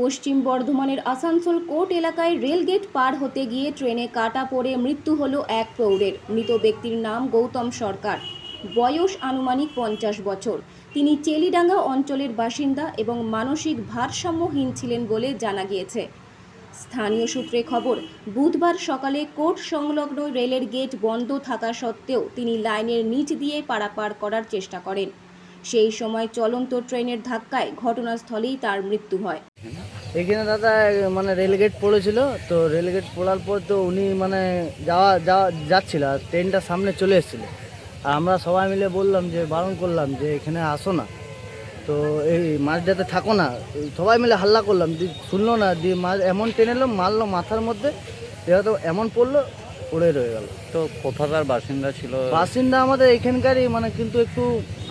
পশ্চিম বর্ধমানের আসানসোল কোর্ট এলাকায় রেলগেট পার হতে গিয়ে ট্রেনে কাটা পড়ে মৃত্যু হলো এক প্রৌঢ়ের। মৃত ব্যক্তির নাম গৌতম সরকার, বয়স আনুমানিক 50 বছর। তিনি চেলিডাঙ্গা অঞ্চলের বাসিন্দা এবং মানসিক ভারসাম্যহীন ছিলেন বলে জানা গিয়েছে। স্থানীয় সূত্রে খবর, বুধবার সকালে কোর্ট সংলগ্ন রেলের গেট বন্ধ থাকা সত্ত্বেও তিনি লাইনের নিচ দিয়ে পারাপার করার চেষ্টা করেন। সেই সময় চলন্ত ট্রেনের ধাক্কায় ঘটনাস্থলেই তার মৃত্যু হয়। এখানে দাদা মানে রেলগেট পড়েছিল, তো রেলগেট পড়ার পর তো উনি মানে যাচ্ছিল, আর ট্রেনটা সামনে চলে এসেছিলো। আর আমরা সবাই মিলে বললাম, যে বারণ করলাম যে এখানে আসো না, তো এই মাঝটাতে থাকো না, সবাই মিলে হাল্লা করলাম, শুনলো না। দিয়ে মাঝ এমন টেনে এলো, মারলো মাথার মধ্যে, তো এমন পড়লো, পড়ে রয়ে গেল। তো কোথাকার বাসিন্দা ছিল? বাসিন্দা আমাদের এখানকারই, মানে কিন্তু একটু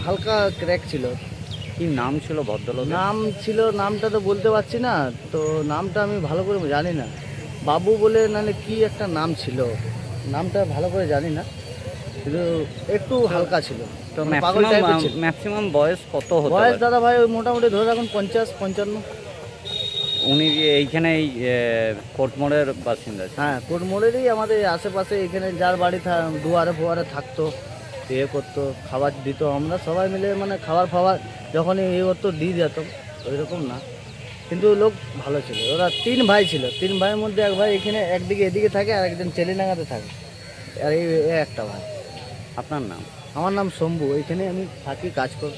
হালকা ক্র্যাক ছিল। কি নাম ছিল ভদ্রলোক? নাম ছিল, নামটা তো বলতে পারছি না, তো নামটা আমি ভালো করে জানি না, বাবু বলে নাহলে কি একটা নাম ছিল, নামটা ভালো করে জানি না, কিন্তু একটু হালকা ছিল। তো মানে পাগল টাইপের ছিল। ম্যাক্সিমাম বয়স কত হতে বয়স পারে? দাদা ভাই ওই মোটামুটি ধরে রাখুন 50-55। উনি যে এইখানে এই কোর্ট মোড়ের বাসিন্দা ছিলেন? হ্যাঁ, কোর্ট মোড়েরই, আমাদের আশেপাশে এখানে যার বাড়ি দুয়ারে ফোয়ারে থাকতো, ইয়ে করতো, খাবার দিত, আমরা সবাই মিলে মানে খাবার ফাবার যখনই ইয়ে করতো দিয়ে যেতাম, ওই রকম না। কিন্তু লোক ভালো ছিল। ওরা 3 ভাই ছিল, 3 ভাইয়ের মধ্যে এক ভাই এখানে একদিকে এদিকে থাকে, আর একজন চেলিডাঙ্গাতে থাকে, আর এই একটা ভাই। আপনার নাম? আমার নাম শম্ভু, এখানে আমি থাকি, কাজ করি।